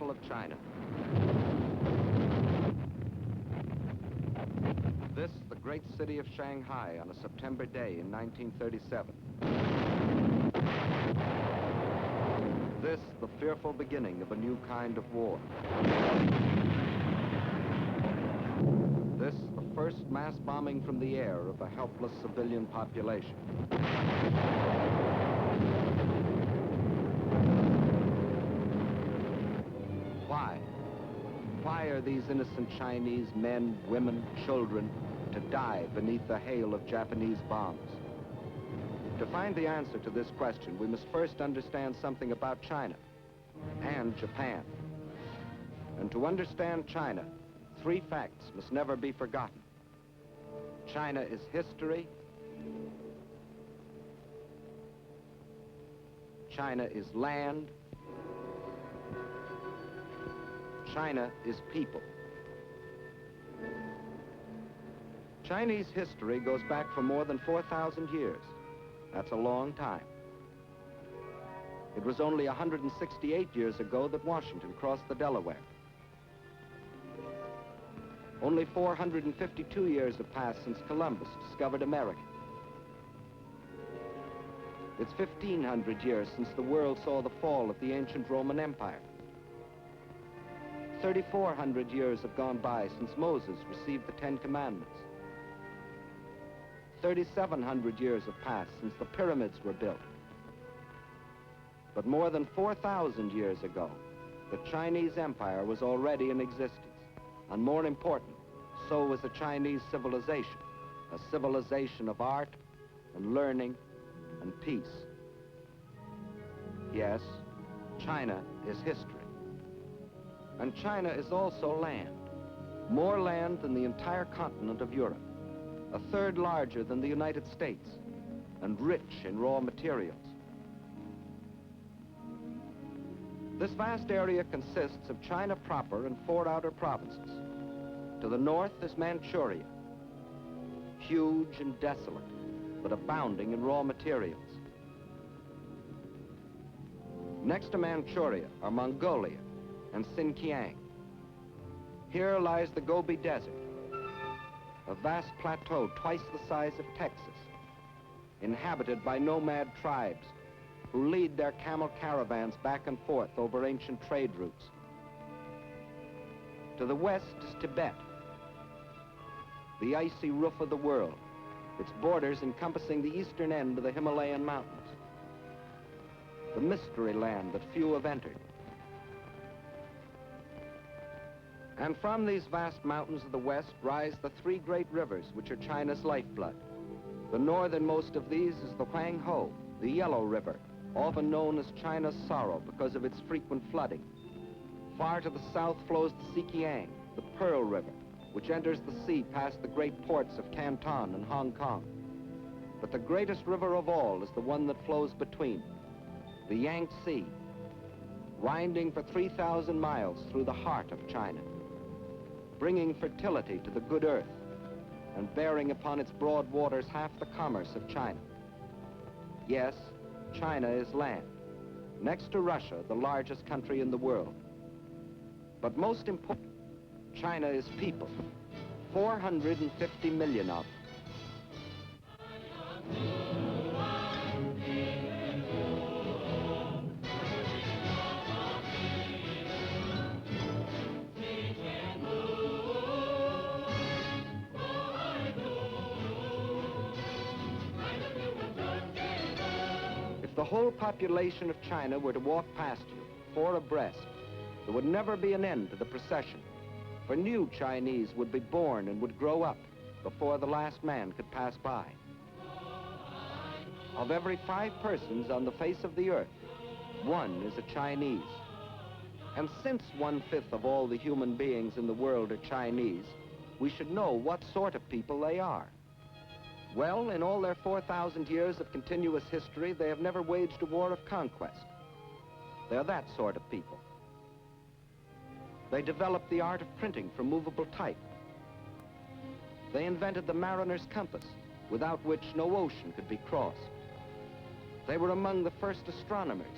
people of China. This, the great city of Shanghai on a September day in 1937. This, the fearful beginning of a new kind of war. This, the first mass bombing from the air of a helpless civilian population. Why? Why are these innocent Chinese men, women, children to die beneath the hail of Japanese bombs? To find the answer to this question, we must first understand something about China and Japan. And to understand China, three facts must never be forgotten. China is history. China is land. China is people. Chinese history goes back for more than 4,000 years. That's a long time. It was only 168 years ago that Washington crossed the Delaware. Only 452 years have passed since Columbus discovered America. It's 1,500 years since the world saw the fall of the ancient Roman Empire. 3,400 years have gone by since Moses received the Ten Commandments. 3,700 years have passed since the pyramids were built. But more than 4,000 years ago, the Chinese Empire was already in existence. And more important, so was the Chinese civilization, a civilization of art and learning and peace. Yes, China is history. And China is also land, more land than the entire continent of Europe, a third larger than the United States, and rich in raw materials. This vast area consists of China proper and 4 outer provinces. To the north is Manchuria, huge and desolate, but abounding in raw materials. Next to Manchuria are Mongolia and Xinjiang. Here lies the Gobi Desert, a vast plateau twice the size of Texas, inhabited by nomad tribes who lead their camel caravans back and forth over ancient trade routes. To the west is Tibet, the icy roof of the world, its borders encompassing the eastern end of the Himalayan mountains, the mystery land that few have entered. And from these vast mountains of the west rise the 3 great rivers which are China's lifeblood. The northernmost of these is the Huanghe, the Yellow River, often known as China's sorrow because of its frequent flooding. Far to the south flows the Sikiang, the Pearl River, which enters the sea past the great ports of Canton and Hong Kong. But the greatest river of all is the one that flows between, the Yangtze, winding for 3,000 miles through the heart of China, bringing fertility to the good earth and bearing upon its broad waters half the commerce of China. Yes, China is land, next to Russia, the largest country in the world. But most important, China is people, 450 million of them. If the whole population of China were to walk past you, 4 abreast, there would never be an end to the procession, for new Chinese would be born and would grow up before the last man could pass by. Of every 5 persons on the face of the earth, 1 is a Chinese. And since 1/5 of all the human beings in the world are Chinese, we should know what sort of people they are. Well, in all their 4,000 years of continuous history, they have never waged a war of conquest. They're that sort of people. They developed the art of printing from movable type. They invented the mariner's compass, without which no ocean could be crossed. They were among the first astronomers,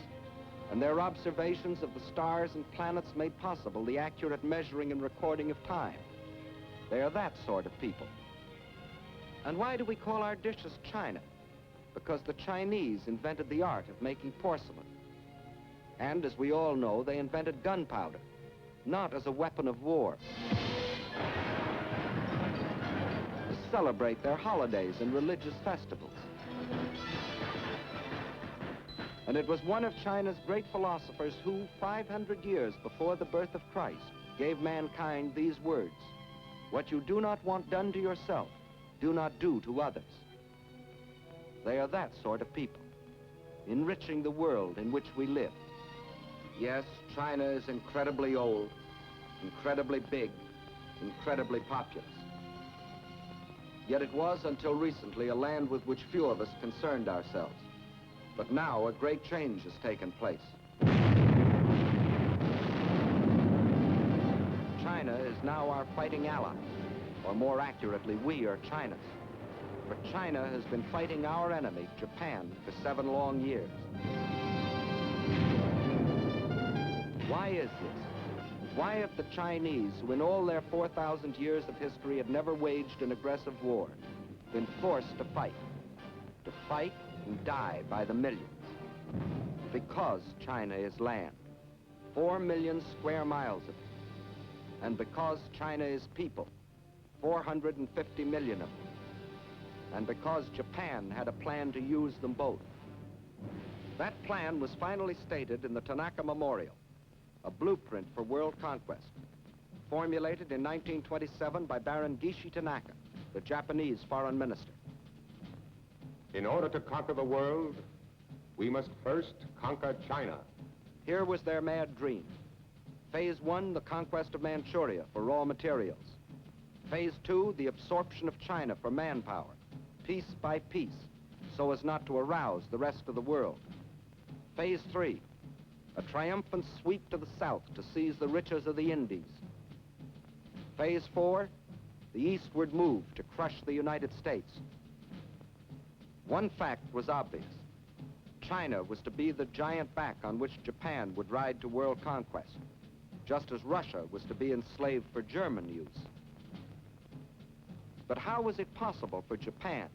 and their observations of the stars and planets made possible the accurate measuring and recording of time. They are that sort of people. And why do we call our dishes china? Because the Chinese invented the art of making porcelain. And as we all know, they invented gunpowder, not as a weapon of war, to celebrate their holidays and religious festivals. And it was one of China's great philosophers who, 500 years before the birth of Christ, gave mankind these words: "What you do not want done to yourself, do not do to others." They are that sort of people, enriching the world in which we live. Yes, China is incredibly old, incredibly big, incredibly populous. Yet it was, until recently, a land with which few of us concerned ourselves. But now a great change has taken place. China is now our fighting ally, or more accurately, we are China's. For China has been fighting our enemy, Japan, for 7 long years. Why is this? Why have the Chinese, who in all their 4,000 years of history had never waged an aggressive war, been forced to fight and die by the millions? Because China is land, 4 million square miles of it. And because China is people, 450 million of them. And because Japan had a plan to use them both. That plan was finally stated in the Tanaka Memorial, a blueprint for world conquest, formulated in 1927 by Baron Gishi Tanaka, the Japanese foreign minister. In order to conquer the world, we must first conquer China. Here was their mad dream. Phase 1, the conquest of Manchuria for raw materials. Phase 2, the absorption of China for manpower, piece by piece, so as not to arouse the rest of the world. Phase 3, a triumphant sweep to the south to seize the riches of the Indies. Phase 4, the eastward move to crush the United States. One fact was obvious. China was to be the giant back on which Japan would ride to world conquest, just as Russia was to be enslaved for German use. But how was it possible for Japan,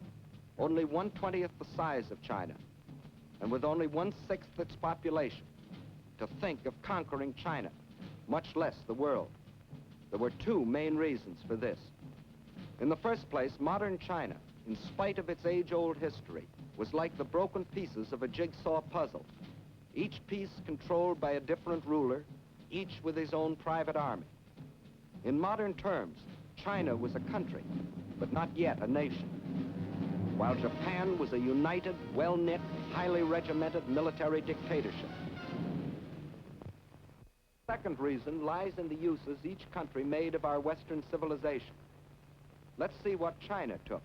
only 1/20th the size of China, and with only 1/6 its population, to think of conquering China, much less the world? There were 2 main reasons for this. In the first place, modern China, in spite of its age-old history, was like the broken pieces of a jigsaw puzzle, each piece controlled by a different ruler, each with his own private army. In modern terms, China was a country, but not yet a nation, while Japan was a united, well-knit, highly regimented military dictatorship. The second reason lies in the uses each country made of our Western civilization. Let's see what China took.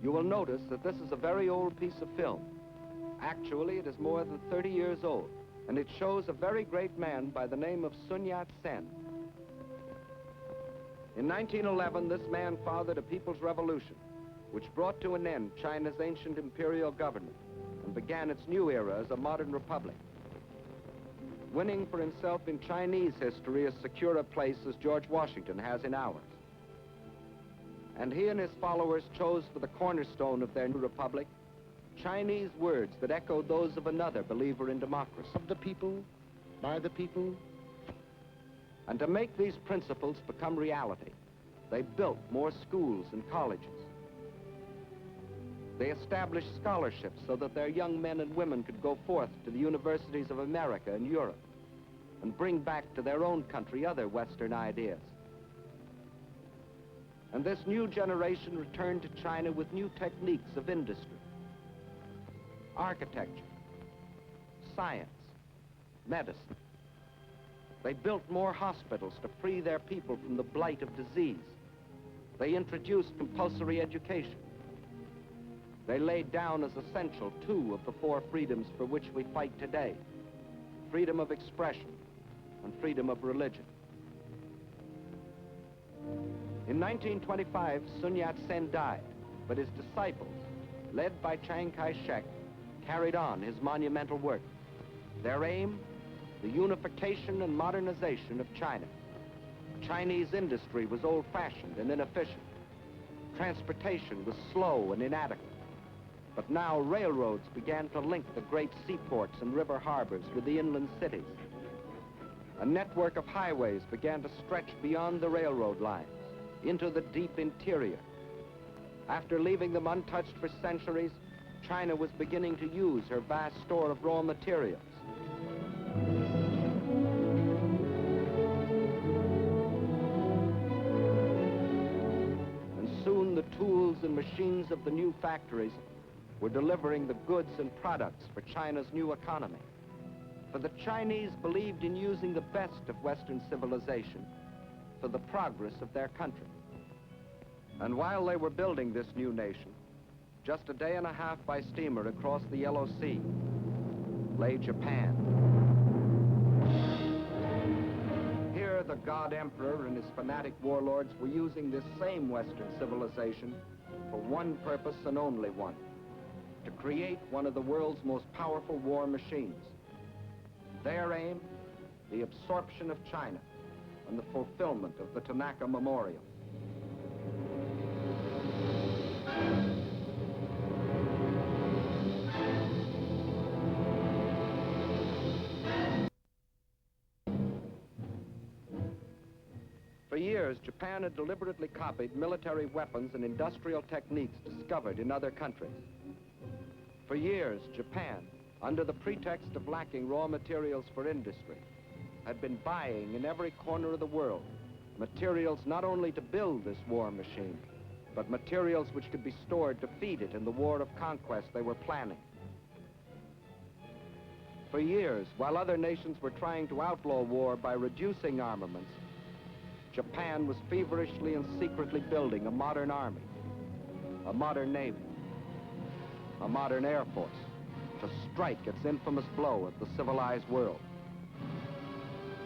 You will notice that this is a very old piece of film. Actually, it is more than 30 years old, and it shows a very great man by the name of Sun Yat-sen. In 1911, this man fathered a people's revolution, which brought to an end China's ancient imperial government and began its new era as a modern republic, winning for himself in Chinese history as secure a place as George Washington has in ours. And he and his followers chose for the cornerstone of their new republic Chinese words that echoed those of another believer in democracy. Of the people, by the people. And to make these principles become reality, they built more schools and colleges. They established scholarships so that their young men and women could go forth to the universities of America and Europe and bring back to their own country other Western ideas. And this new generation returned to China with new techniques of industry, architecture, science, medicine. They built more hospitals to free their people from the blight of disease. They introduced compulsory education. They laid down as essential 2 of the 4 freedoms for which we fight today: freedom of expression and freedom of religion. In 1925, Sun Yat-sen died, but his disciples, led by Chiang Kai-shek, carried on his monumental work. Their aim, the unification and modernization of China. Chinese industry was old-fashioned and inefficient. Transportation was slow and inadequate. But now railroads began to link the great seaports and river harbors with the inland cities. A network of highways began to stretch beyond the railroad lines into the deep interior. After leaving them untouched for centuries, China was beginning to use her vast store of raw materials. And soon the tools and machines of the new factories were delivering the goods and products for China's new economy. For the Chinese believed in using the best of Western civilization for the progress of their country. And while they were building this new nation, just a day and a half by steamer across the Yellow Sea lay Japan. Here the God Emperor and his fanatic warlords were using this same Western civilization for one purpose and only one: to create one of the world's most powerful war machines. Their aim, the absorption of China and the fulfillment of the Tanaka Memorial. For years, Japan had deliberately copied military weapons and industrial techniques discovered in other countries. For years, Japan, under the pretext of lacking raw materials for industry, had been buying in every corner of the world materials not only to build this war machine, but materials which could be stored to feed it in the war of conquest they were planning. For years, while other nations were trying to outlaw war by reducing armaments, Japan was feverishly and secretly building a modern army, a modern navy, a modern air force, to strike its infamous blow at the civilized world.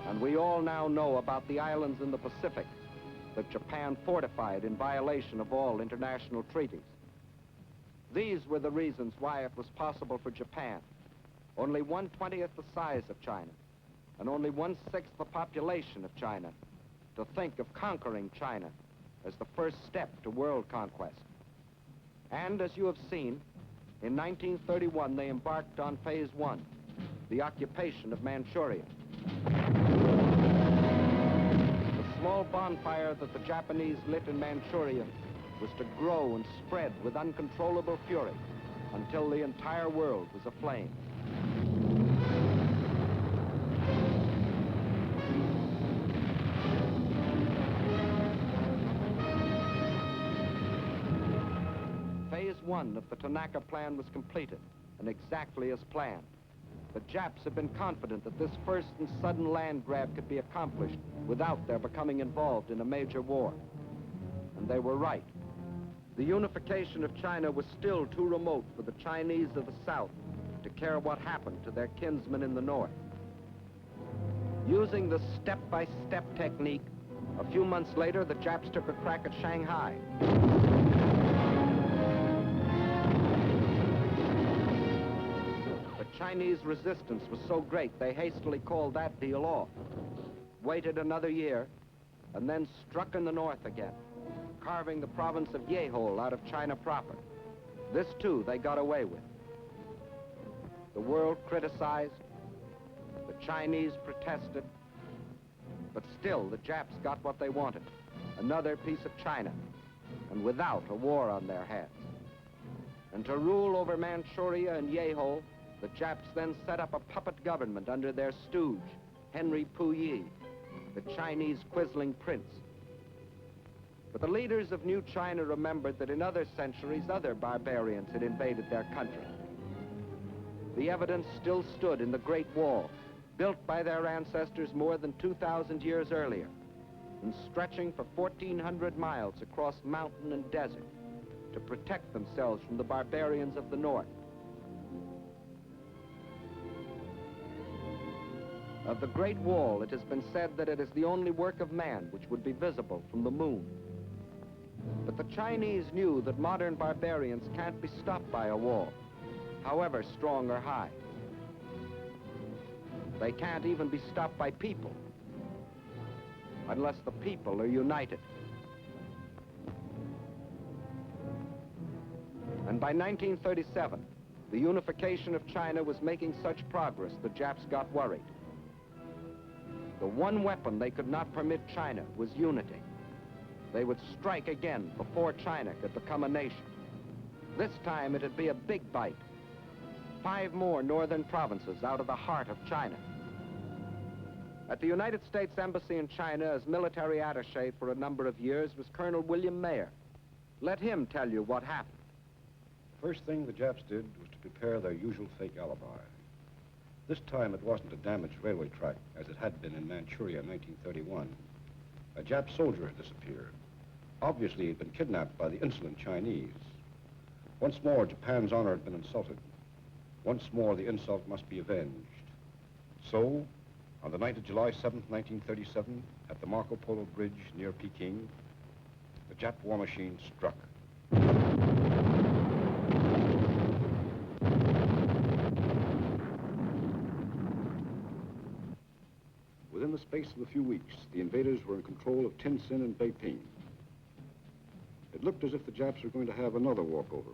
And we all now know about the islands in the Pacific that Japan fortified in violation of all international treaties. These were the reasons why it was possible for Japan, only 1/20th the size of China, and only 1/6 the population of China, to think of conquering China as the first step to world conquest. And as you have seen, in 1931, they embarked on Phase 1, the occupation of Manchuria. The small bonfire that the Japanese lit in Manchuria was to grow and spread with uncontrollable fury until the entire world was aflame. Phase 1 of the Tanaka Plan was completed, and exactly as planned. The Japs had been confident that this first and sudden land grab could be accomplished without their becoming involved in a major war. And they were right. The unification of China was still too remote for the Chinese of the South to care what happened to their kinsmen in the North. Using the step-by-step technique, a few months later, the Japs took a crack at Shanghai. Chinese resistance was so great, they hastily called that deal off, waited another year, and then struck in the north again, carving the province of Yehol out of China proper. This, too, they got away with. The world criticized, the Chinese protested, but still the Japs got what they wanted, another piece of China, and without a war on their hands. And to rule over Manchuria and Yehol, the Japs then set up a puppet government under their stooge, Henry Puyi, the Chinese quisling prince. But the leaders of New China remembered that in other centuries, other barbarians had invaded their country. The evidence still stood in the Great Wall, built by their ancestors more than 2,000 years earlier, and stretching for 1,400 miles across mountain and desert to protect themselves from the barbarians of the north. Of the Great Wall, it has been said that it is the only work of man which would be visible from the moon. But the Chinese knew that modern barbarians can't be stopped by a wall. however strong or high. They can't even be stopped by people, unless the people are united. And by 1937, the unification of China was making such progress the Japs got worried. The one weapon they could not permit China was unity. They would strike again before China could become a nation. This time it'd be a big bite. 5 more northern provinces out of the heart of China. At the United States Embassy in China as military attaché for a number of years was Colonel William Mayer. Let him tell you what happened. First thing the Japs did was to prepare their usual fake alibi. This time it wasn't a damaged railway track as it had been in Manchuria in 1931. A Jap soldier had disappeared. Obviously he'd been kidnapped by the insolent Chinese. Once more, Japan's honor had been insulted. Once more, the insult must be avenged. So, on the night of July 7th, 1937, at the Marco Polo Bridge near Peking, the Jap war machine struck. Within the space of a few weeks, the invaders were in control of Tientsin and Beiping. It looked as if the Japs were going to have another walkover.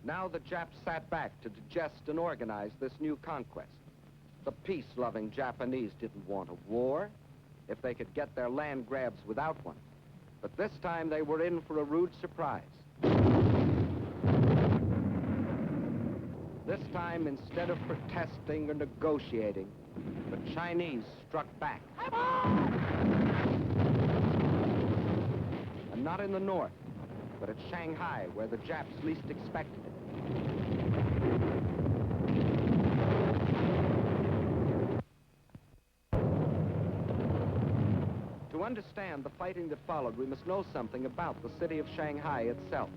Now the Japs sat back to digest and organize this new conquest. The peace-loving Japanese didn't want a war if they could get their land grabs without one. But this time they were in for a rude surprise. This time, instead of protesting or negotiating, the Chinese struck back. And not in the north, but at Shanghai, where the Japs least expected it. To understand the fighting that followed, we must know something about the city of Shanghai itself.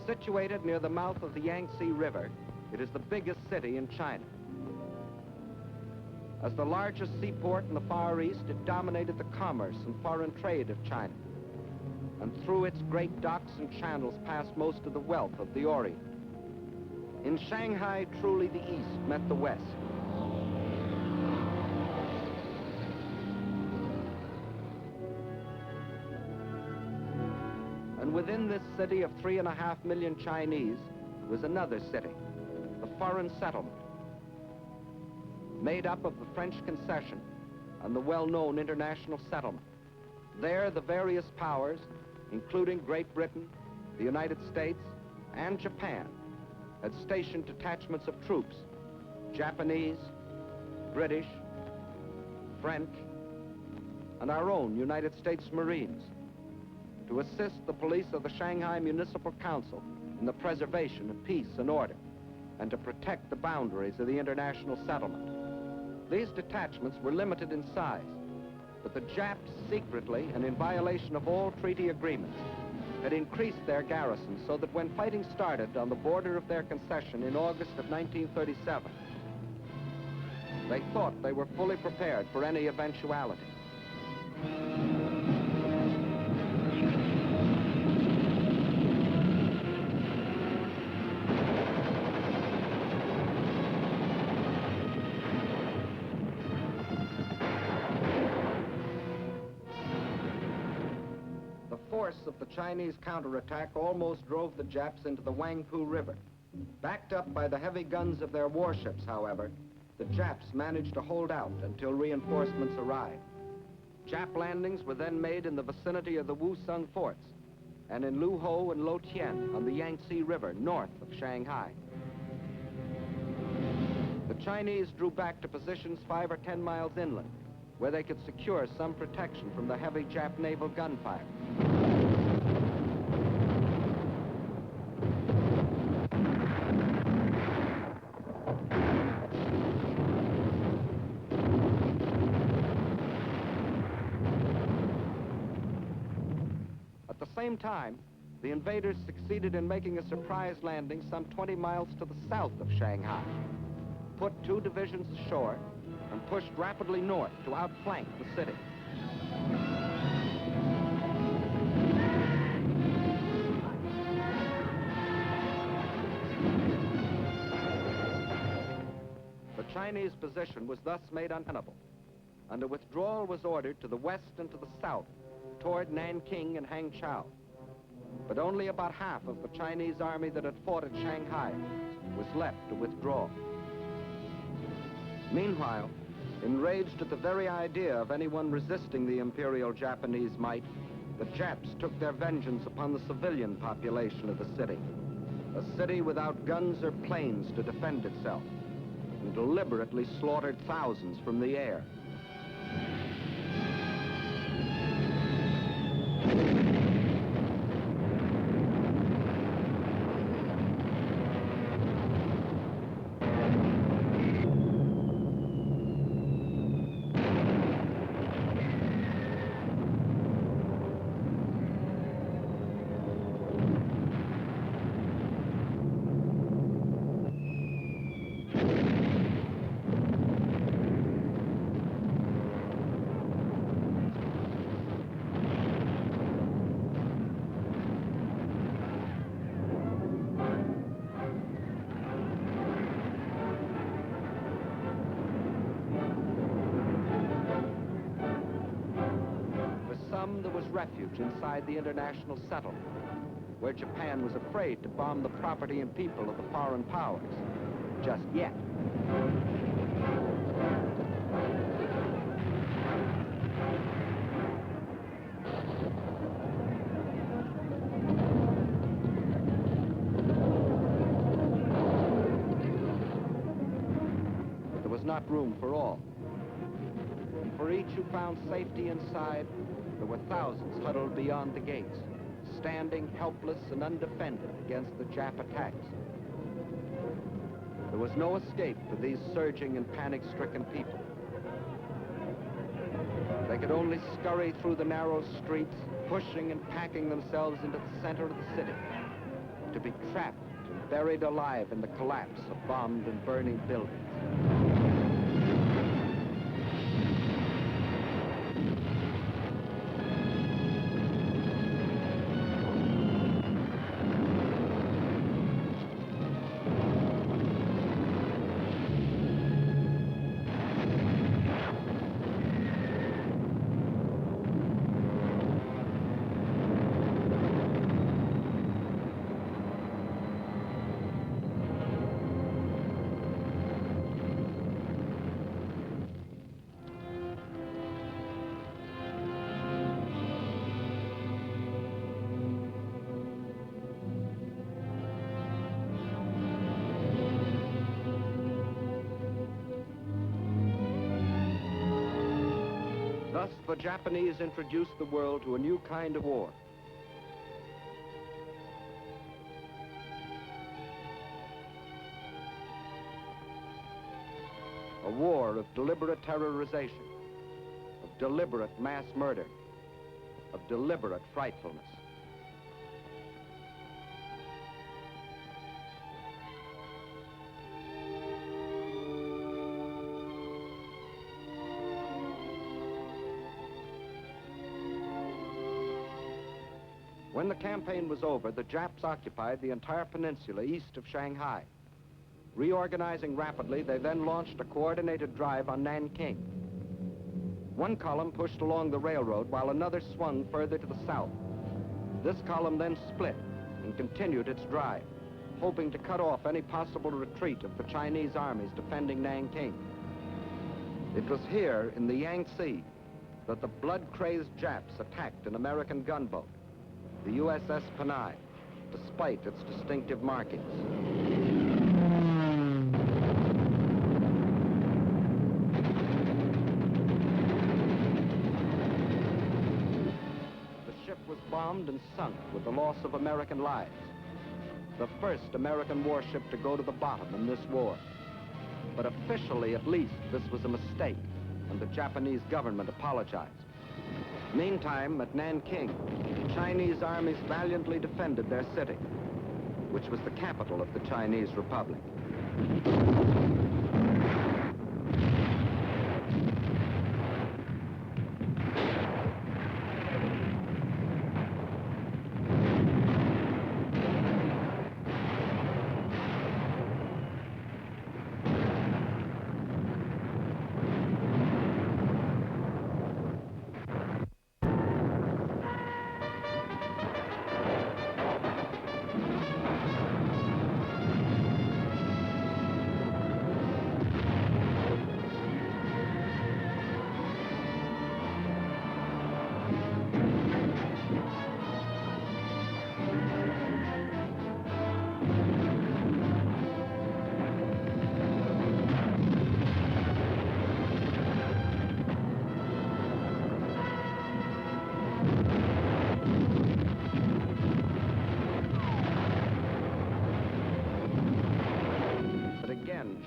Situated near the mouth of the Yangtze River, it is the biggest city in China. As the largest seaport in the Far East, it dominated the commerce and foreign trade of China. And through its great docks and channels passed most of the wealth of the Orient. In Shanghai, truly the East met the West. And within this city of 3.5 million Chinese was another city, the Foreign Settlement, made up of the French Concession and the well-known International Settlement. There, the various powers, including Great Britain, the United States, and Japan, had stationed detachments of troops, Japanese, British, French, and our own United States Marines, to assist the police of the Shanghai Municipal Council in the preservation of peace and order, and to protect the boundaries of the international settlement. These detachments were limited in size, but the Japs secretly, and in violation of all treaty agreements, had increased their garrison so that when fighting started on the border of their concession in August of 1937, they thought they were fully prepared for any eventuality. The force of the Chinese counterattack almost drove the Japs into the Wangpu River. Backed up by the heavy guns of their warships, however, the Japs managed to hold out until reinforcements arrived. Jap landings were then made in the vicinity of the Wusong forts and in Luho and Lotien on the Yangtze River north of Shanghai. The Chinese drew back to positions 5 or 10 miles inland, where they could secure some protection from the heavy Jap naval gunfire. At the same time, the invaders succeeded in making a surprise landing some 20 miles to the south of Shanghai, put 2 divisions ashore, and pushed rapidly north to outflank the city. The Chinese position was thus made untenable, and a withdrawal was ordered to the west and to the south, toward Nanking and Hangzhou. But only about half of the Chinese army that had fought at Shanghai was left to withdraw. Meanwhile, enraged at the very idea of anyone resisting the Imperial Japanese might, the Japs took their vengeance upon the civilian population of the city, a city without guns or planes to defend itself, and deliberately slaughtered thousands from the air. There was refuge inside the international settlement, where Japan was afraid to bomb the property and people of the foreign powers, just yet. But there was not room for all. For each who found safety inside, there were thousands huddled beyond the gates, standing helpless and undefended against the Jap attacks. There was no escape for these surging and panic-stricken people. They could only scurry through the narrow streets, pushing and packing themselves into the center of the city, to be trapped and buried alive in the collapse of bombed and burning buildings. Thus, the Japanese introduced the world to a new kind of war. A war of deliberate terrorization, of deliberate mass murder, of deliberate frightfulness. When the campaign was over, the Japs occupied the entire peninsula east of Shanghai. Reorganizing rapidly, they then launched a coordinated drive on Nanking. One column pushed along the railroad while another swung further to the south. This column then split and continued its drive, hoping to cut off any possible retreat of the Chinese armies defending Nanking. It was here in the Yangtze that the blood-crazed Japs attacked an American gunboat, the USS Panay, despite its distinctive markings. The ship was bombed and sunk with the loss of American lives. The first American warship to go to the bottom in this war. But officially, at least, this was a mistake, and the Japanese government apologized. Meantime, at Nanking, Chinese armies valiantly defended their city, which was the capital of the Chinese Republic.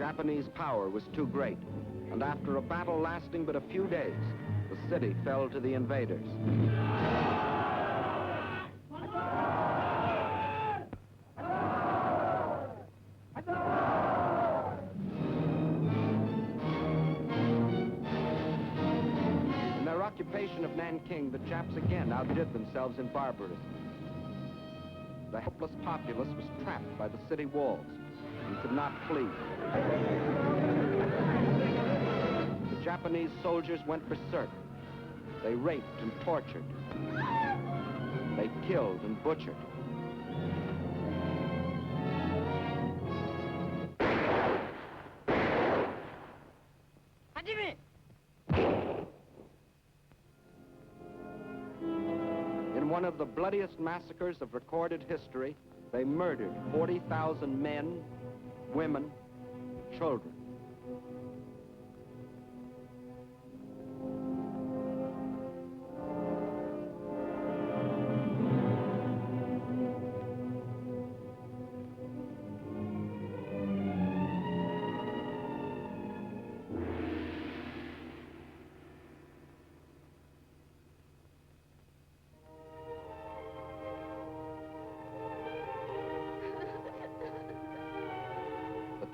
Japanese power was too great, and after a battle lasting but a few days, the city fell to the invaders. In their occupation of Nanking, the Japs again outdid themselves in barbarism. The helpless populace was trapped by the city walls and could not flee. The Japanese soldiers went berserk. They raped and tortured. They killed and butchered. In one of the bloodiest massacres of recorded history, they murdered 40,000 men, women, children.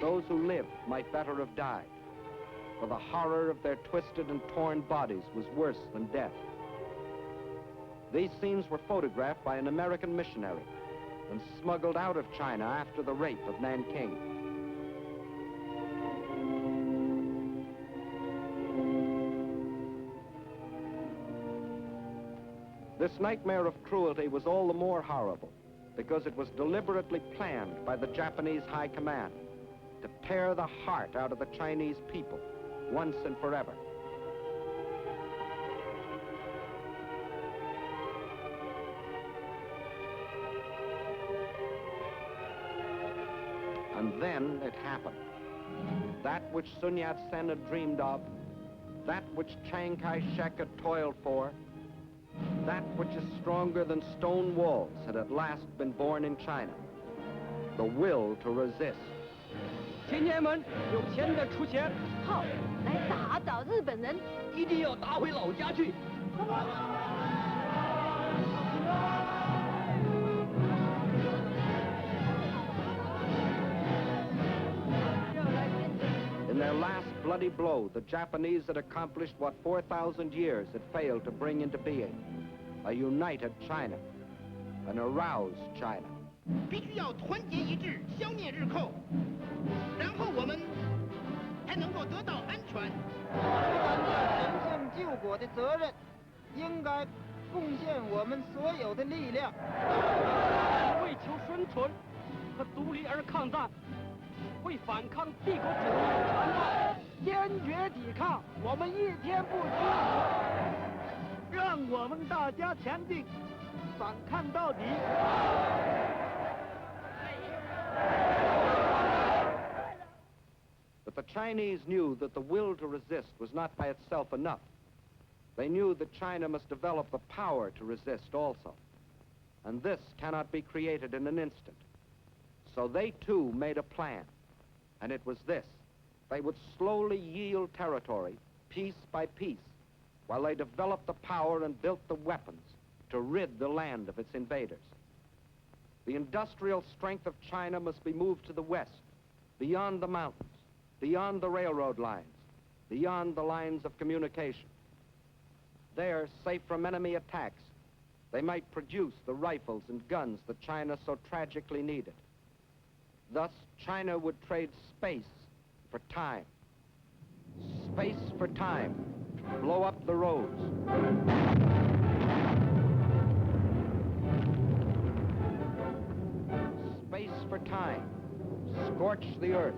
Those who lived might better have died, for the horror of their twisted and torn bodies was worse than death. These scenes were photographed by an American missionary and smuggled out of China after the rape of Nanking. This nightmare of cruelty was all the more horrible because it was deliberately planned by the Japanese High Command to tear the heart out of the Chinese people once and forever. And then it happened. That which Sun Yat-sen had dreamed of, that which Chiang Kai-shek had toiled for, that which is stronger than stone walls had at last been born in China. The will to resist. 青年们，有钱的出钱，好，来打倒日本人，一定要打回老家去。In their last bloody blow, the Japanese had accomplished what 4,000 years had failed to bring into being: a united China, an aroused China. 必须要团结一致，消灭日寇，然后我们才能够得到安全。担着神圣救国的责任，应该贡献我们所有的力量，为求生存和独立而抗战，为反抗帝国主义的残暴，坚决抵抗，我们一天不屈服，让我们大家前进，反抗到底。 But the Chinese knew that the will to resist was not by itself enough. They knew that China must develop the power to resist also. And this cannot be created in an instant. So they too made a plan. And it was this: they would slowly yield territory, piece by piece, while they developed the power and built the weapons to rid the land of its invaders. The industrial strength of China must be moved to the west, beyond the mountains, beyond the railroad lines, beyond the lines of communication. There, safe from enemy attacks, they might produce the rifles and guns that China so tragically needed. Thus, China would trade space for time. Space for time. Blow up the roads. Space for time. Scorch the earth.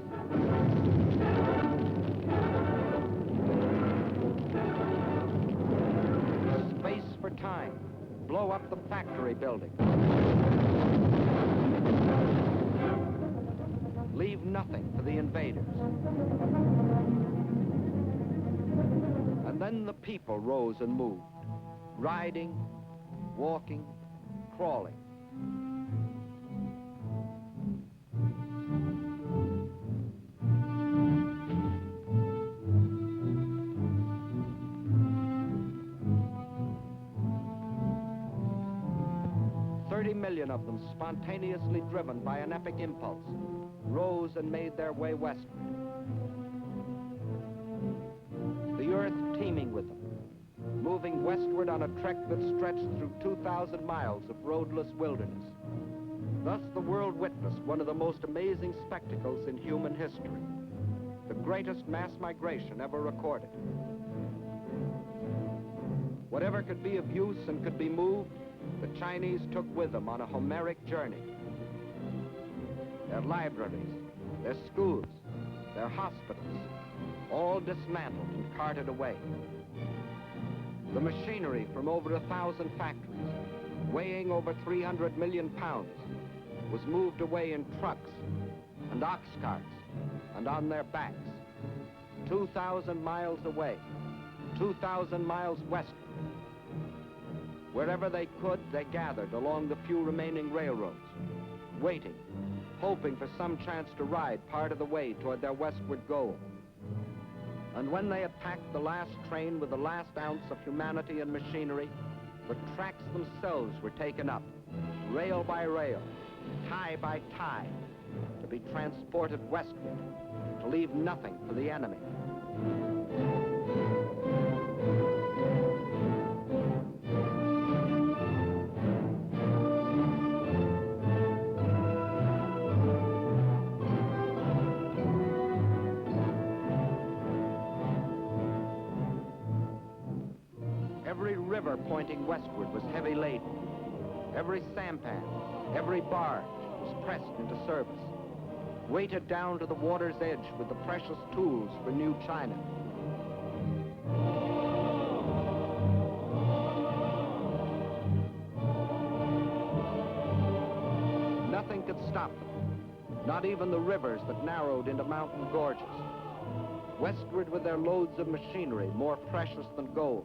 Space for time. Blow up the factory buildings. Leave nothing for the invaders. And then the people rose and moved, riding, walking, crawling. million of them, spontaneously driven by an epic impulse, rose and made their way westward. The earth teeming with them, moving westward on a trek that stretched through 2,000 miles of roadless wilderness. Thus the world witnessed one of the most amazing spectacles in human history, the greatest mass migration ever recorded. Whatever could be of use and could be moved, the Chinese took with them on a Homeric journey. Their libraries, their schools, their hospitals, all dismantled and carted away. The machinery from over 1,000 factories, weighing over 300 million pounds, was moved away in trucks and ox carts and on their backs, 2,000 miles away, 2,000 miles westward. Wherever they could, they gathered along the few remaining railroads, waiting, hoping for some chance to ride part of the way toward their westward goal. And when they had packed the last train with the last ounce of humanity and machinery, the tracks themselves were taken up, rail by rail, tie by tie, to be transported westward, to leave nothing for the enemy. Every river pointing westward was heavy laden. Every sampan, every barge was pressed into service, weighted down to the water's edge with the precious tools for new China. Nothing could stop them, not even the rivers that narrowed into mountain gorges. Westward with their loads of machinery, more precious than gold.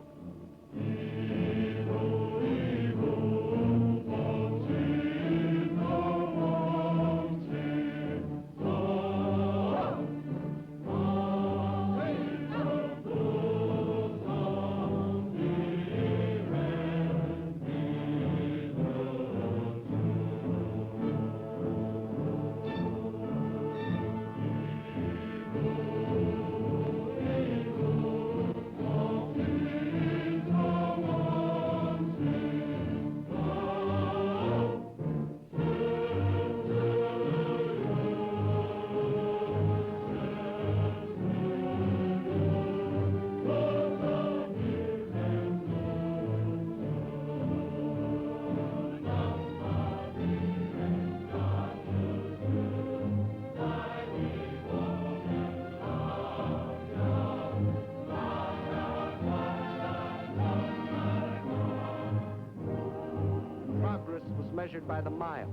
Measured by the mile,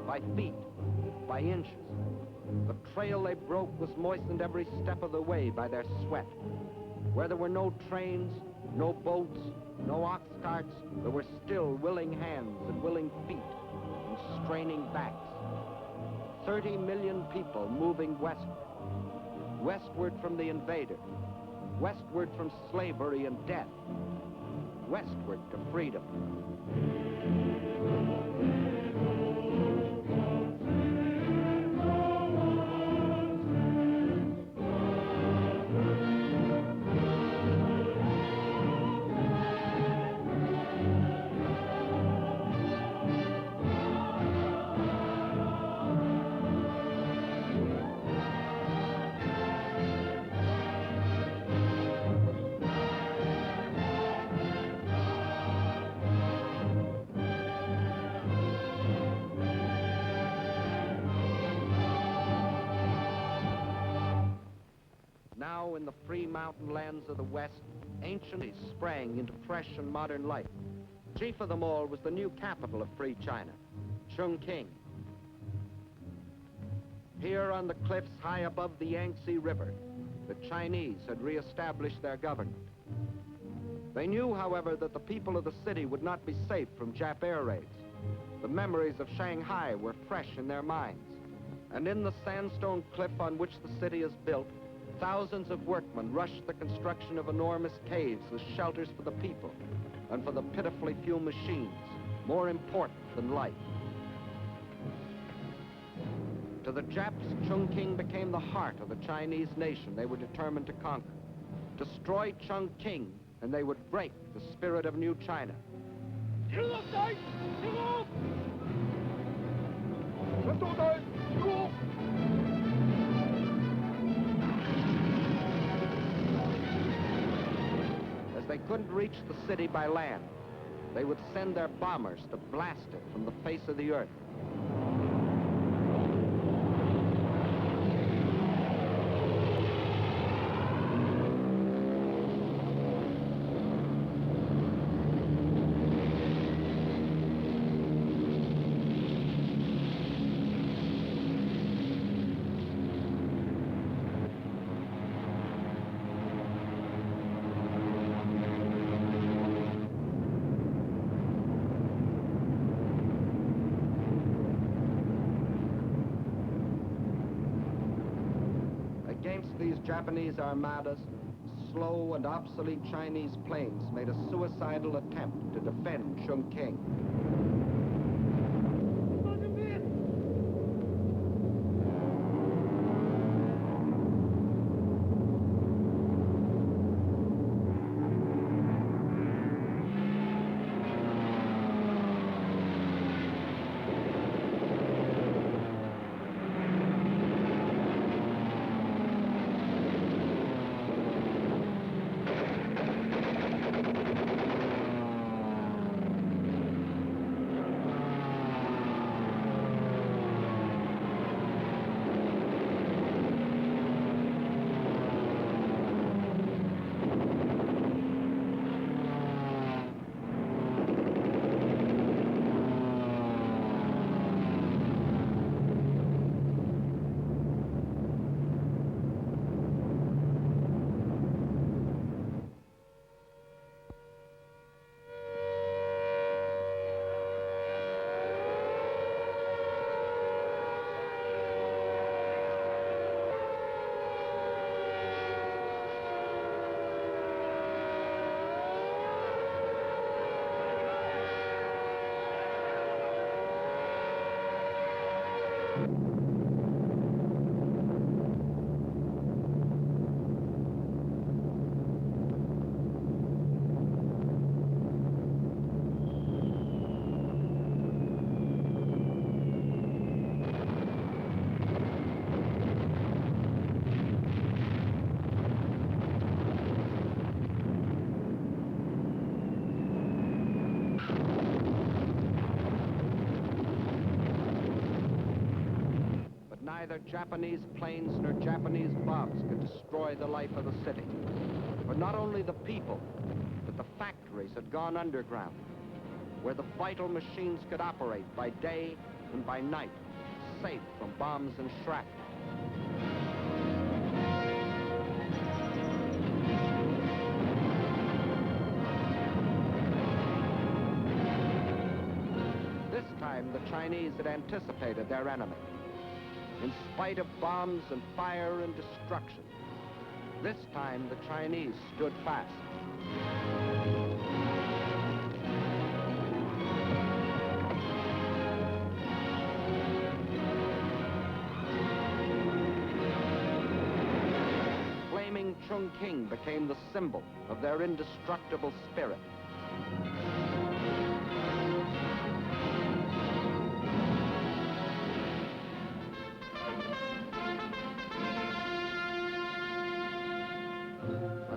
by feet, by inches. The trail they broke was moistened every step of the way by their sweat. Where there were no trains, no boats, no ox carts, there were still willing hands and willing feet and straining backs. 30 million people moving westward. Westward from the invader. Westward from slavery and death. Westward to freedom. Now, in the free mountain lands of the West, ancient cities sprang into fresh and modern life. Chief of them all was the new capital of free China, Chongqing. Here on the cliffs high above the Yangtze River, the Chinese had reestablished their government. They knew, however, that the people of the city would not be safe from Jap air raids. The memories of Shanghai were fresh in their minds. And in the sandstone cliff on which the city is built, thousands of workmen rushed the construction of enormous caves as shelters for the people and for the pitifully few machines, more important than life. To the Japs, Chongqing became the heart of the Chinese nation they were determined to conquer. Destroy Chongqing, and they would break the spirit of New China. As they couldn't reach the city by land, they would send their bombers to blast it from the face of the earth. Against these Japanese armadas, slow and obsolete Chinese planes made a suicidal attempt to defend Chongqing. Neither Japanese planes nor Japanese bombs could destroy the life of the city. But not only the people, but the factories had gone underground, where the vital machines could operate by day and by night, safe from bombs and shrapnel. This time, the Chinese had anticipated their enemy. In spite of bombs and fire and destruction, this time the Chinese stood fast. Flaming Chongqing became the symbol of their indestructible spirit.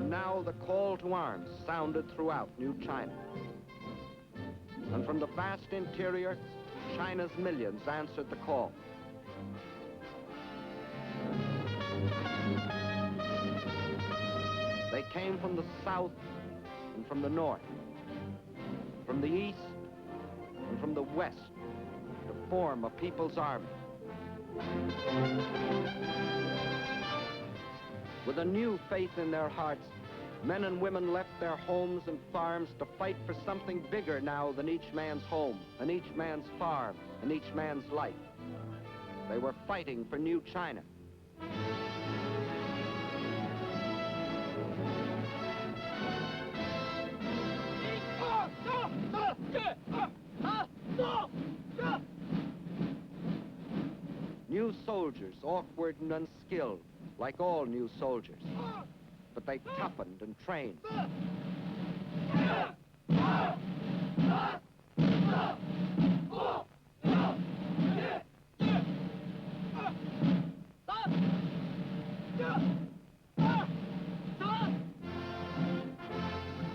Now the call to arms sounded throughout New China. And from the vast interior, China's millions answered the call. They came from the south and from the north, from the east and from the west, to form a people's army. With a new faith in their hearts, men and women left their homes and farms to fight for something bigger now than each man's home, and each man's farm, and each man's life. They were fighting for New China. Ah! soldiers, awkward and unskilled, like all new soldiers. But they toughened and trained.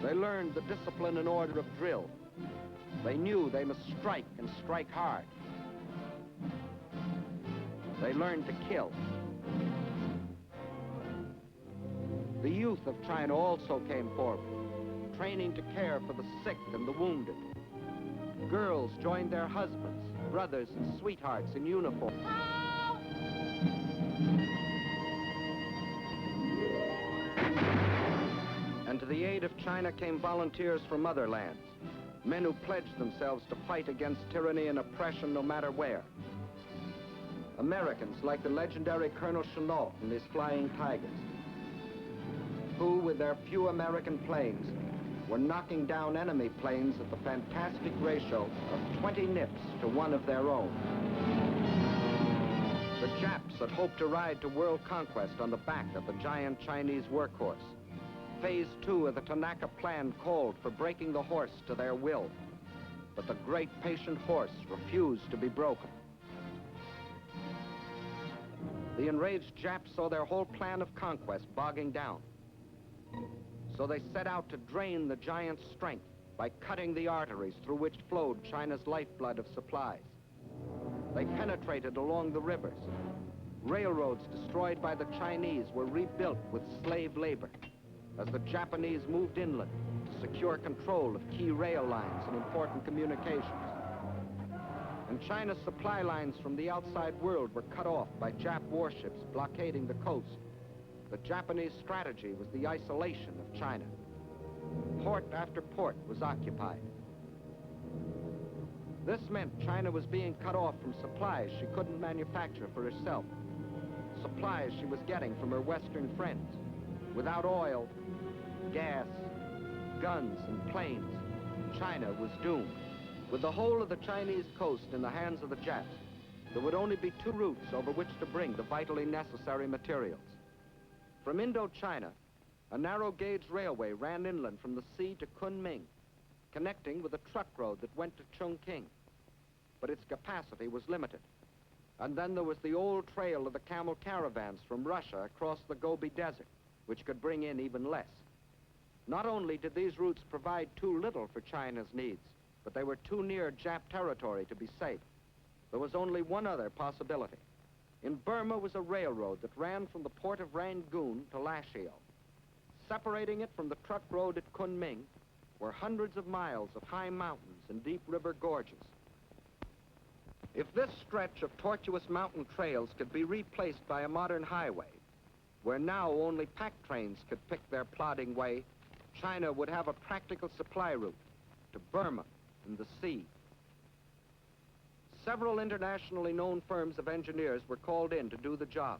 They learned the discipline and order of drill. They knew they must strike and strike hard. They learned to kill. The youth of China also came forward, training to care for the sick and the wounded. Girls joined their husbands, brothers, and sweethearts in uniform. And to the aid of China came volunteers from other lands, men who pledged themselves to fight against tyranny and oppression no matter where. Americans like the legendary Colonel Chennault and his Flying Tigers, who, with their few American planes, were knocking down enemy planes at the fantastic ratio of 20 nips to 1 of their own. The Japs had hoped to ride to world conquest on the back of the giant Chinese workhorse. Phase 2 of the Tanaka Plan called for breaking the horse to their will. But the great patient horse refused to be broken. The enraged Japs saw their whole plan of conquest bogging down. So they set out to drain the giant's strength by cutting the arteries through which flowed China's lifeblood of supplies. They penetrated along the rivers. Railroads destroyed by the Chinese were rebuilt with slave labor as the Japanese moved inland to secure control of key rail lines and important communications. And China's supply lines from the outside world were cut off by Jap warships blockading the coast. The Japanese strategy was the isolation of China. Port after port was occupied. This meant China was being cut off from supplies she couldn't manufacture for herself. Supplies she was getting from her Western friends. Without oil, gas, guns, and planes, China was doomed. With the whole of the Chinese coast in the hands of the Japs, there would only be 2 routes over which to bring the vitally necessary materials. From Indochina, a narrow-gauge railway ran inland from the sea to Kunming, connecting with a truck road that went to Chongqing. But its capacity was limited. And then there was the old trail of the camel caravans from Russia across the Gobi Desert, which could bring in even less. Not only did these routes provide too little for China's needs, but they were too near Jap territory to be safe. There was only one other possibility. In Burma was a railroad that ran from the port of Rangoon to Lashio. Separating it from the truck road at Kunming were hundreds of miles of high mountains and deep river gorges. If this stretch of tortuous mountain trails could be replaced by a modern highway, where now only pack trains could pick their plodding way, China would have a practical supply route to Burma and the sea. Several internationally known firms of engineers were called in to do the job.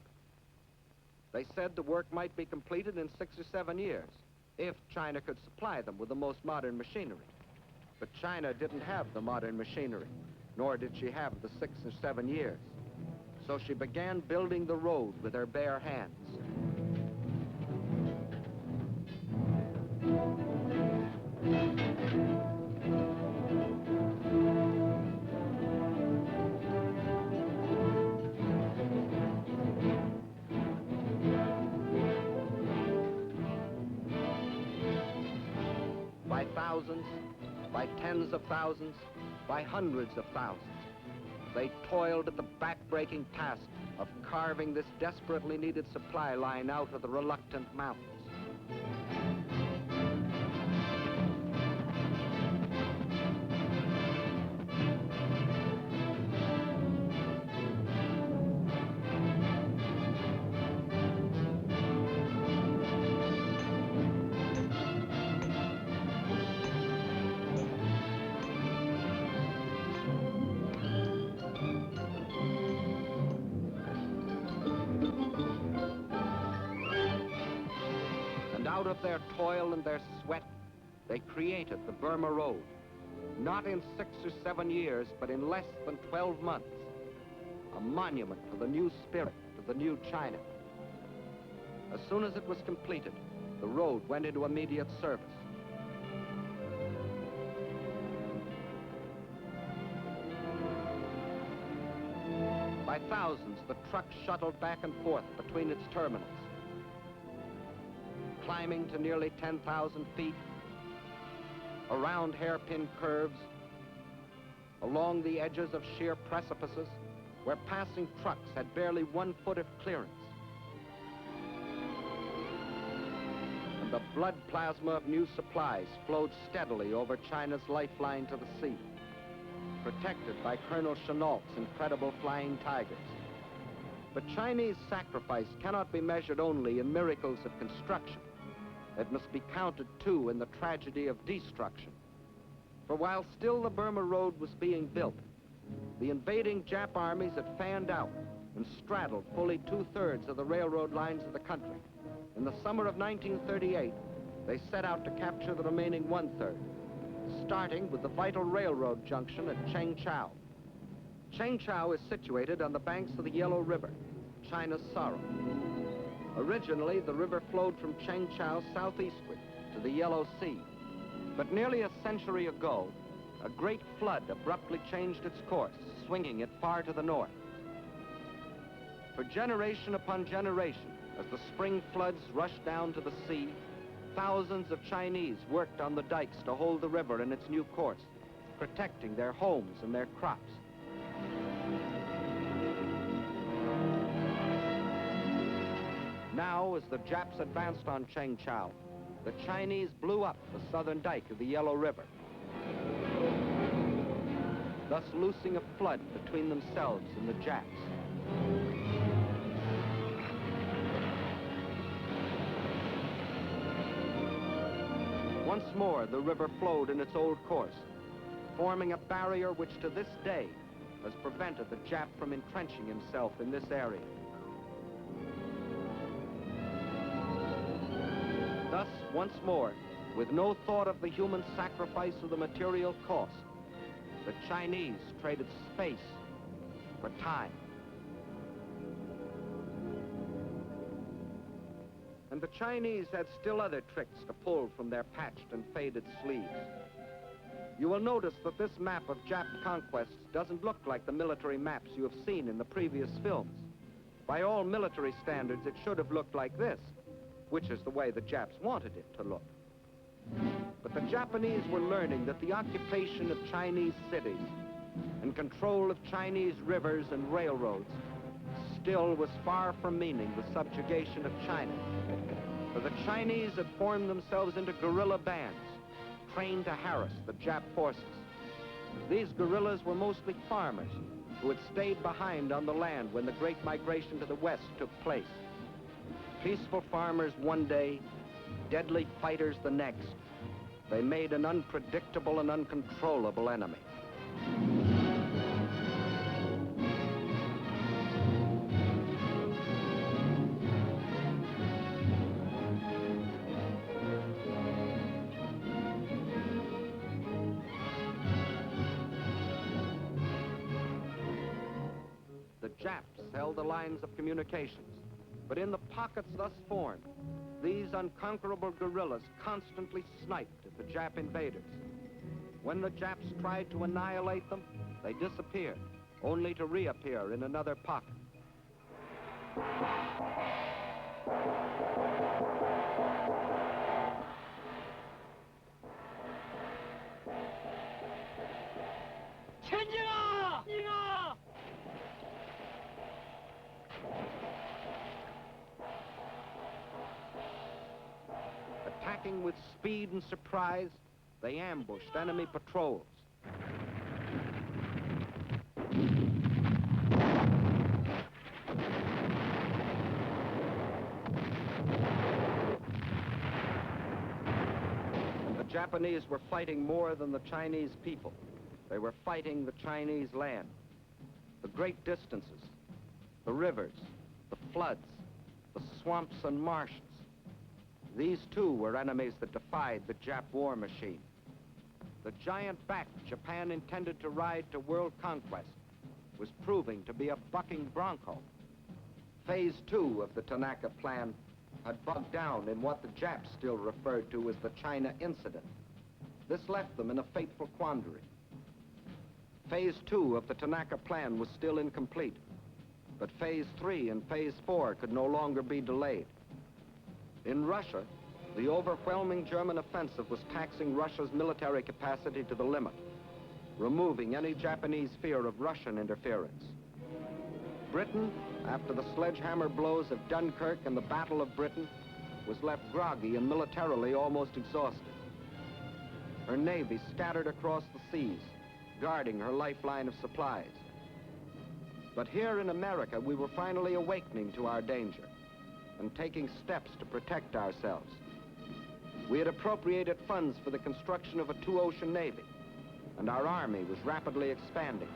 They said the work might be completed in 6 or 7 years, if China could supply them with the most modern machinery. But China didn't have the modern machinery, nor did she have the 6 or 7 years. So she began building the road with her bare hands. By thousands, by tens of thousands, by hundreds of thousands, they toiled at the back-breaking task of carving this desperately needed supply line out of the reluctant mountains. Out of their toil and their sweat, they created the Burma Road. Not in 6 or 7 years, but in less than 12 months. a monument to the new spirit, to the new China. As soon as it was completed, the road went into immediate service. By thousands, the trucks shuttled back and forth between its terminals, climbing to nearly 10,000 feet, around hairpin curves, along the edges of sheer precipices, where passing trucks had barely 1 foot of clearance. And the blood plasma of new supplies flowed steadily over China's lifeline to the sea, protected by Colonel Chennault's incredible flying tigers. But Chinese sacrifice cannot be measured only in miracles of construction. It must be counted, too, in the tragedy of destruction. For while still the Burma Road was being built, the invading Jap armies had fanned out and straddled fully 2/3 of the railroad lines of the country. In the summer of 1938, they set out to capture the remaining 1/3, starting with the vital railroad junction at Chengchao. Chengchao is situated on the banks of the Yellow River, China's sorrow. Originally, the river flowed from Chengchao southeastward to the Yellow Sea. But nearly a century ago, a great flood abruptly changed its course, swinging it far to the north. For generation upon generation, as the spring floods rushed down to the sea, thousands of Chinese worked on the dikes to hold the river in its new course, protecting their homes and their crops. Now, as the Japs advanced on Chengchao, the Chinese blew up the southern dike of the Yellow River, thus loosing a flood between themselves and the Japs. Once more, the river flowed in its old course, forming a barrier which to this day has prevented the Jap from entrenching himself in this area. Thus, once more, with no thought of the human sacrifice or the material cost, the Chinese traded space for time. And the Chinese had still other tricks to pull from their patched and faded sleeves. You will notice that this map of Jap conquests doesn't look like the military maps you have seen in the previous films. By all military standards, it should have looked like this, which is the way the Japs wanted it to look. But the Japanese were learning that the occupation of Chinese cities and control of Chinese rivers and railroads still was far from meaning the subjugation of China. For the Chinese had formed themselves into guerrilla bands, trained to harass the Jap forces. These guerrillas were mostly farmers who had stayed behind on the land when the great migration to the west took place. Peaceful farmers one day, deadly fighters the next. They made an unpredictable and uncontrollable enemy. The Japs held the lines of communications, but in the pockets thus formed, these unconquerable guerrillas constantly sniped at the Jap invaders. When the Japs tried to annihilate them, they disappeared, only to reappear in another pocket. Attacking with speed and surprise, they ambushed enemy patrols. And the Japanese were fighting more than the Chinese people. They were fighting the Chinese land, the great distances, the rivers, the floods, the swamps and marshes. These, too, were enemies that defied the Jap war machine. The giant back Japan intended to ride to world conquest was proving to be a bucking bronco. Phase 2 of the Tanaka Plan had bogged down in what the Japs still referred to as the China Incident. This left them in a fateful quandary. Phase 2 of the Tanaka Plan was still incomplete, but Phase 3 and Phase 4 could no longer be delayed. In Russia, the overwhelming German offensive was taxing Russia's military capacity to the limit, removing any Japanese fear of Russian interference. Britain, after the sledgehammer blows of Dunkirk and the Battle of Britain, was left groggy and militarily almost exhausted. Her navy scattered across the seas, guarding her lifeline of supplies. But here in America, we were finally awakening to our danger and taking steps to protect ourselves. We had appropriated funds for the construction of a two-ocean navy, and our army was rapidly expanding.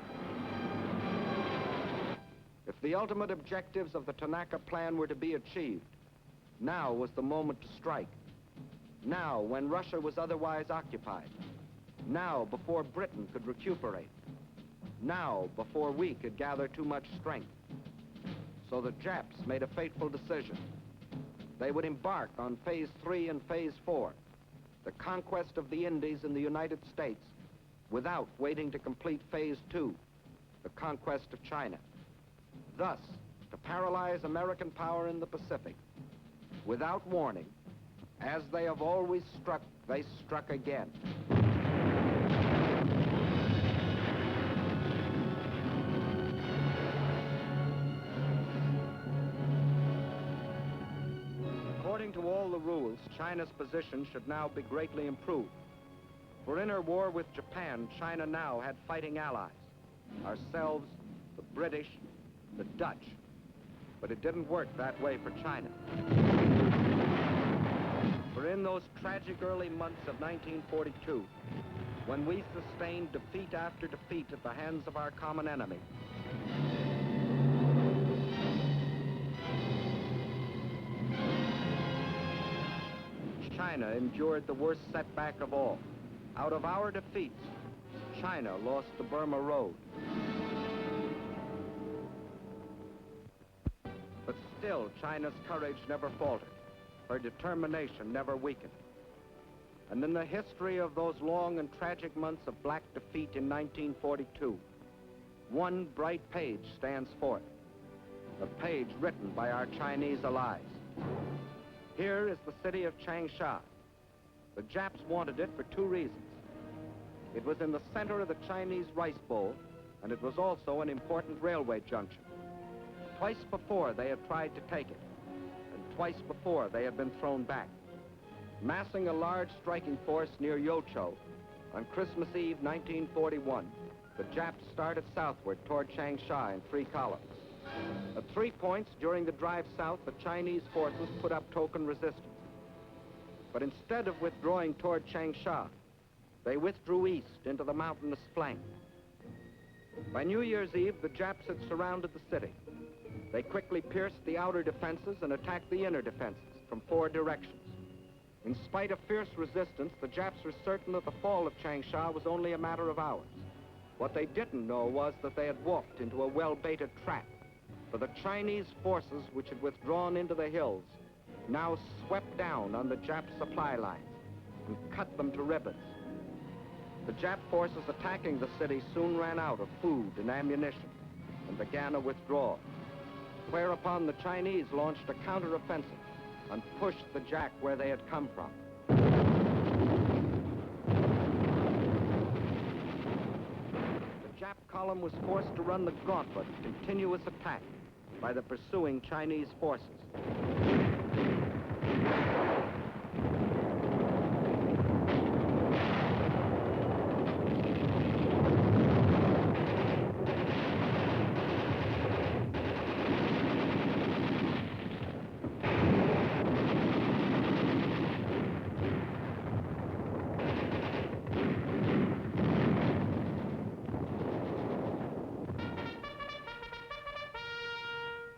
If the ultimate objectives of the Tanaka Plan were to be achieved, now was the moment to strike. Now, when Russia was otherwise occupied. Now, before Britain could recuperate. Now, before we could gather too much strength. So the Japs made a fateful decision. They would embark on Phase 3 and Phase 4, the conquest of the Indies and the United States, without waiting to complete Phase 2, the conquest of China. Thus, to paralyze American power in the Pacific. Without warning, as they have always struck, they struck again. According to all the rules, China's position should now be greatly improved. For in her war with Japan, China now had fighting allies. Ourselves, the British, the Dutch. But it didn't work that way for China. For in those tragic early months of 1942, when we sustained defeat after defeat at the hands of our common enemy, China endured the worst setback of all. Out of our defeats, China lost the Burma Road. But still, China's courage never faltered. Her determination never weakened. And in the history of those long and tragic months of black defeat in 1942, one bright page stands forth, a page written by our Chinese allies. Here is the city of Changsha. The Japs wanted it for two reasons. It was in the center of the Chinese rice bowl, and it was also an important railway junction. Twice before they had tried to take it, and twice before they had been thrown back. Massing a large striking force near Yocho, on Christmas Eve 1941, the Japs started southward toward Changsha in 3 columns. At 3 points during the drive south, the Chinese forces put up token resistance. But instead of withdrawing toward Changsha, they withdrew east into the mountainous flank. By New Year's Eve, the Japs had surrounded the city. They quickly pierced the outer defenses and attacked the inner defenses from 4 directions. In spite of fierce resistance, the Japs were certain that the fall of Changsha was only a matter of hours. What they didn't know was that they had walked into a well-baited trap, for the Chinese forces, which had withdrawn into the hills, now swept down on the Jap supply lines and cut them to ribbons. The Jap forces attacking the city soon ran out of food and ammunition and began a withdrawal, whereupon the Chinese launched a counteroffensive and pushed the Jap where they had come from. The Jap column was forced to run the gauntlet of continuous attack by the pursuing Chinese forces.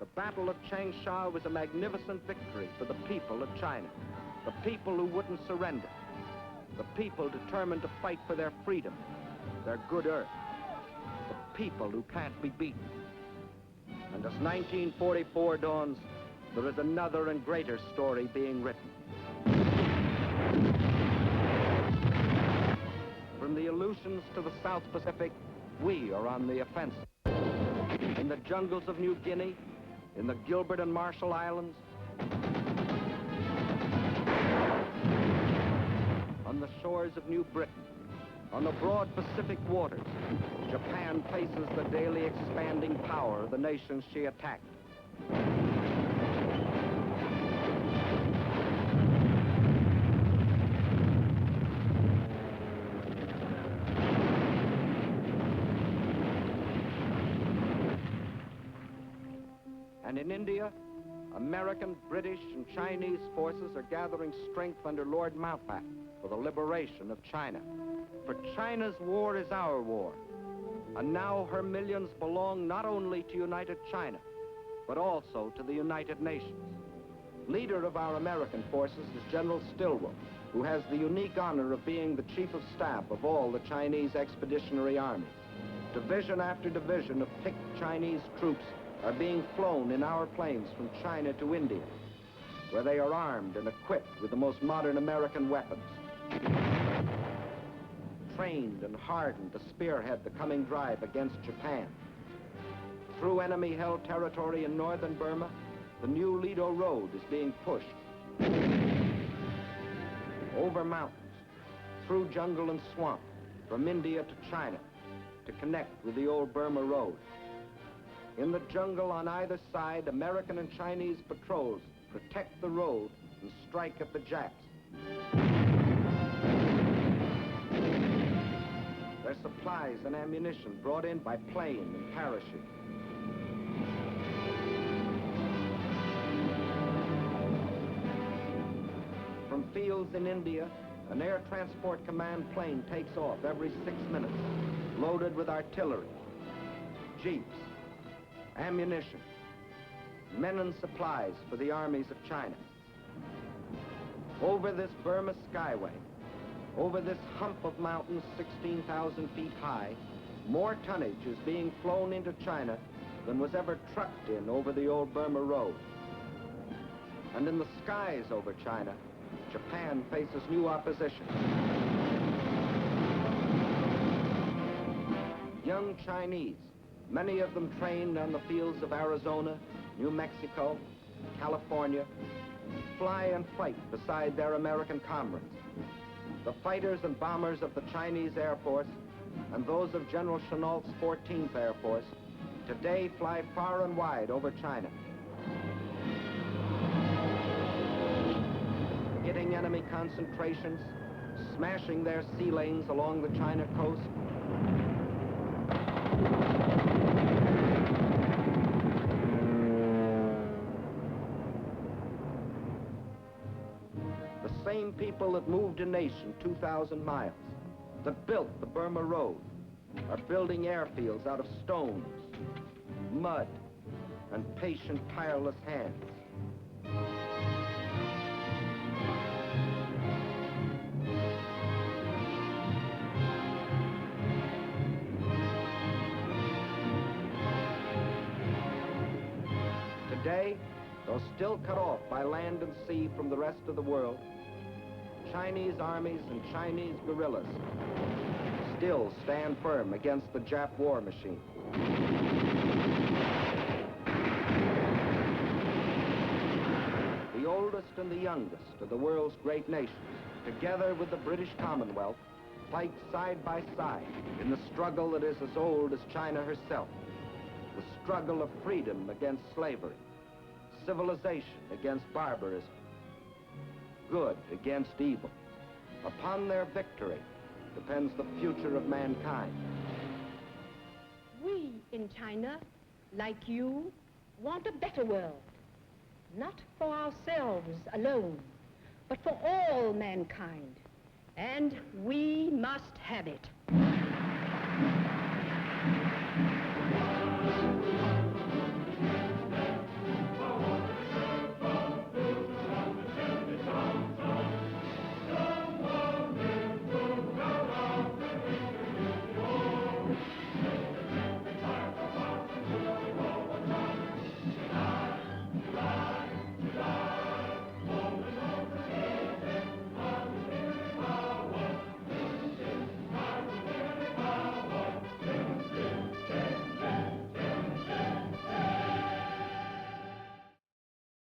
The Battle of Changsha was a magnificent victory for the people of China, the people who wouldn't surrender, the people determined to fight for their freedom, their good earth, the people who can't be beaten. And as 1944 dawns, there is another and greater story being written. From the Aleutians to the South Pacific, we are on the offensive. In the jungles of New Guinea, in the Gilbert and Marshall Islands, on the shores of New Britain, on the broad Pacific waters, Japan faces the daily expanding power of the nations she attacked. And in India, American, British, and Chinese forces are gathering strength under Lord Mountbatten for the liberation of China. For China's war is our war, and now her millions belong not only to United China, but also to the United Nations. Leader of our American forces is General Stilwell, who has the unique honor of being the chief of staff of all the Chinese expeditionary armies. Division after division of picked Chinese troops are being flown in our planes from China to India, where they are armed and equipped with the most modern American weapons. Trained and hardened to spearhead the coming drive against Japan. Through enemy-held territory in northern Burma, the new Lido Road is being pushed. Over mountains, through jungle and swamp, from India to China, to connect with the old Burma Road. In the jungle on either side, American and Chinese patrols protect the road and strike at the Japs. Their supplies and ammunition brought in by plane and parachute. From fields in India, an Air Transport Command plane takes off every 6 minutes, loaded with artillery, jeeps, ammunition, men and supplies for the armies of China. Over this Burma skyway, over this hump of mountains 16,000 feet high, more tonnage is being flown into China than was ever trucked in over the old Burma Road. And in the skies over China, Japan faces new opposition. Young Chinese, many of them trained on the fields of Arizona, New Mexico, California, fly and fight beside their American comrades. The fighters and bombers of the Chinese Air Force and those of General Chennault's 14th Air Force today fly far and wide over China. Hitting enemy concentrations, smashing their sea lanes along the China coast. The same people that moved a nation 2,000 miles, that built the Burma Road, are building airfields out of stones, mud, and patient, tireless hands. Today, though still cut off by land and sea from the rest of the world, Chinese armies and Chinese guerrillas still stand firm against the Jap war machine. The oldest and the youngest of the world's great nations, together with the British Commonwealth, fight side by side in the struggle that is as old as China herself, the struggle of freedom against slavery, civilization against barbarism, good against evil. Upon their victory depends the future of mankind. We in China, like you, want a better world. Not for ourselves alone, but for all mankind. And we must have it.